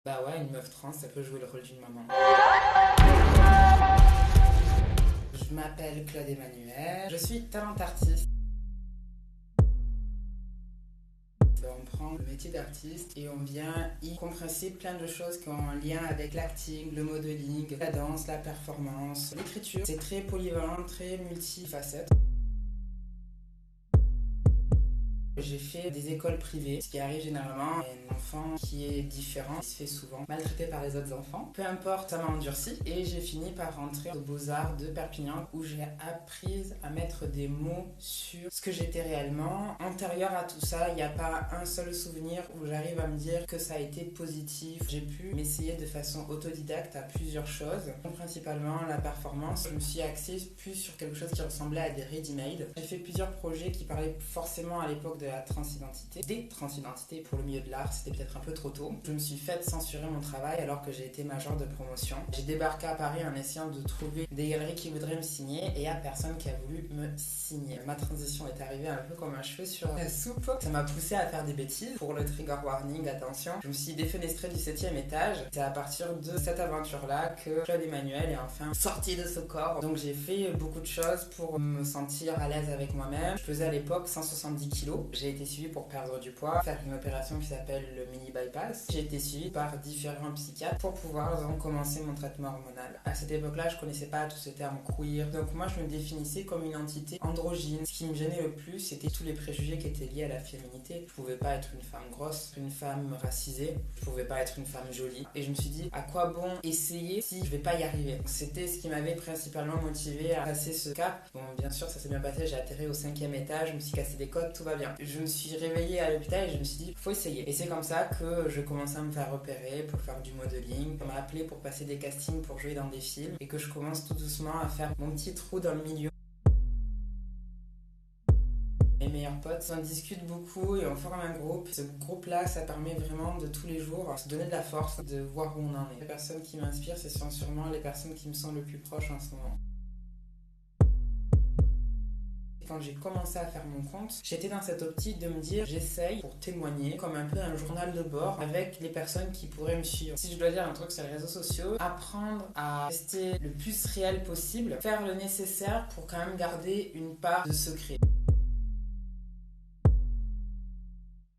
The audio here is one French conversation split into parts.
Bah ouais, une meuf trans, ça peut jouer le rôle d'une maman. Je m'appelle Claude Emmanuel, je suis talent artiste. On prend le métier d'artiste et on vient y compresser plein de choses qui ont un lien avec l'acting, le modeling, la danse, la performance, l'écriture. C'est très polyvalent, très multifacette. J'ai fait des écoles privées, ce qui arrive généralement à un enfant qui est différent, il se fait souvent maltraité par les autres enfants. Peu importe, ça m'a endurci et j'ai fini par rentrer aux Beaux-Arts de Perpignan où j'ai appris à mettre des mots sur ce que j'étais réellement. Antérieur à tout ça, il n'y a pas un seul souvenir où j'arrive à me dire que ça a été positif. J'ai pu m'essayer de façon autodidacte à plusieurs choses, principalement la performance. Je me suis axée plus sur quelque chose qui ressemblait à des ready-made. J'ai fait plusieurs projets qui parlaient forcément à l'époque de la transidentité, des transidentités pour le milieu de l'art, c'était peut-être un peu trop tôt. Je me suis fait censurer mon travail alors que j'ai été major de promotion. J'ai débarqué à Paris en essayant de trouver des galeries qui voudraient me signer et il n'y a personne qui a voulu me signer. Ma transition est arrivée un peu comme un cheveu sur la soupe. Ça m'a poussé à faire des bêtises. Pour le trigger warning, attention, je me suis défenestrée du 7e étage. C'est à partir de cette aventure-là que Claude Emmanuel est enfin sorti de ce corps. Donc j'ai fait beaucoup de choses pour me sentir à l'aise avec moi-même. Je faisais à l'époque 170 kilos. J'ai été suivie pour perdre du poids, faire une opération qui s'appelle le mini bypass. J'ai été suivie par différents psychiatres pour pouvoir donc commencer mon traitement hormonal. À cette époque-là, je connaissais pas tous ces termes queer. Donc moi, je me définissais comme une entité androgyne. Ce qui me gênait le plus, c'était tous les préjugés qui étaient liés à la féminité. Je pouvais pas être une femme grosse, une femme racisée. Je pouvais pas être une femme jolie. Et je me suis dit, à quoi bon essayer si je vais pas y arriver? C'était ce qui m'avait principalement motivée à passer ce cap. Bon, bien sûr, ça s'est bien passé. J'ai atterri au 5e étage, je me suis cassé des côtes, tout va bien. Je me suis réveillée à l'hôpital et je me suis dit, faut essayer. Et c'est comme ça que je commençais à me faire repérer pour faire du modeling. On m'a appelé pour passer des castings pour jouer dans des films et que je commence tout doucement à faire mon petit trou dans le milieu. Mes meilleurs potes, on discute beaucoup et on forme un groupe. Ce groupe-là, ça permet vraiment de tous les jours se donner de la force, de voir où on en est. Les personnes qui m'inspirent, ce sont sûrement les personnes qui me sont le plus proches en ce moment. Quand j'ai commencé à faire mon compte, j'étais dans cette optique de me dire j'essaye pour témoigner comme un peu un journal de bord avec les personnes qui pourraient me suivre. Si je dois dire un truc sur les réseaux sociaux, apprendre à rester le plus réel possible, faire le nécessaire pour quand même garder une part de secret.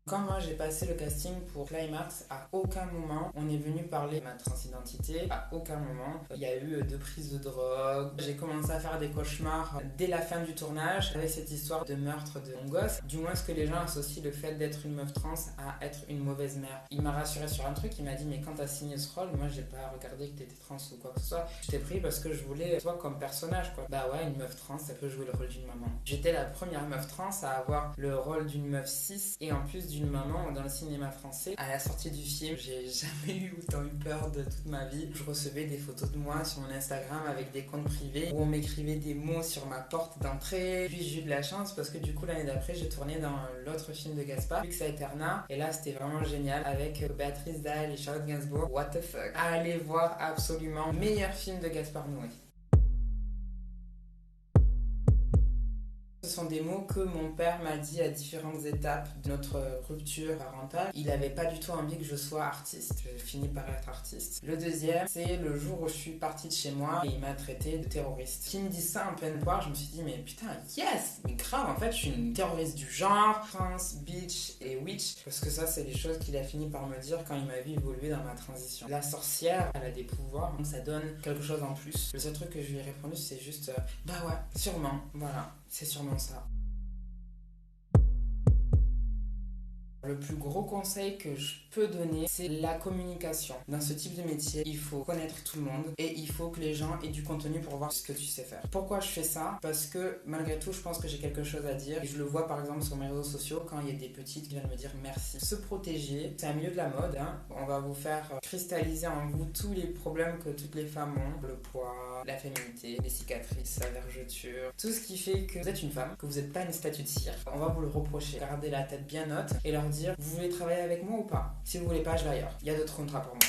Quand moi j'ai passé le casting pour Climax, à aucun moment on est venu parler de ma transidentité, à aucun moment il y a eu de prise de drogue. J'ai commencé à faire des cauchemars dès la fin du tournage avec cette histoire de meurtre de mon gosse. Du moins ce que les gens associent le fait d'être une meuf trans à être une mauvaise mère. Il m'a rassuré sur un truc, il m'a dit mais quand t'as signé ce rôle, moi j'ai pas regardé que t'étais trans ou quoi que ce soit. Je t'ai pris parce que je voulais toi comme personnage quoi. Bah ouais, une meuf trans ça peut jouer le rôle d'une maman. J'étais la première meuf trans à avoir le rôle d'une meuf cis et en plus d'une maman dans le cinéma français. À la sortie du film, j'ai jamais eu autant eu peur de toute ma vie. Je recevais des photos de moi sur mon Instagram avec des comptes privés où on m'écrivait des mots sur ma porte d'entrée. Puis j'ai eu de la chance parce que du coup l'année d'après j'ai tourné dans l'autre film de Gaspard, Lux Aeterna, et là c'était vraiment génial avec Béatrice Dalle et Charlotte Gainsbourg. What the fuck. Allez voir absolument, meilleur film de Gaspard Noé. Ce sont des mots que mon père m'a dit à différentes étapes de notre rupture parentale. Il n'avait pas du tout envie que je sois artiste. J'ai fini par être artiste. Le deuxième, c'est le jour où je suis partie de chez moi et il m'a traité de terroriste. Qui me dit ça en pleine poire, je me suis dit mais putain, yes! Mais grave, en fait, je suis une terroriste du genre, trans, bitch et witch. Parce que ça, c'est les choses qu'il a fini par me dire quand il m'a vu évoluer dans ma transition. La sorcière, elle a des pouvoirs, donc ça donne quelque chose en plus. Le seul truc que je lui ai répondu, c'est juste bah ouais, sûrement, voilà. C'est sûrement ça. Le plus gros conseil que je peux donner, c'est la communication. Dans ce type de métier, il faut connaître tout le monde et il faut que les gens aient du contenu pour voir ce que tu sais faire. Pourquoi je fais ça? Parce que malgré tout, je pense que j'ai quelque chose à dire. Et je le vois par exemple sur mes réseaux sociaux quand il y a des petites qui viennent me dire merci. Se protéger, c'est un milieu de la mode. On va vous faire cristalliser en vous tous les problèmes que toutes les femmes ont. Le poids, la féminité, les cicatrices, la vergeture. Tout ce qui fait que vous êtes une femme, que vous n'êtes pas une statue de cire. On va vous le reprocher. Gardez la tête bien haute et leur dire vous voulez travailler avec moi ou pas? Si vous voulez pas, je vais ailleurs. Il y a d'autres contrats pour moi.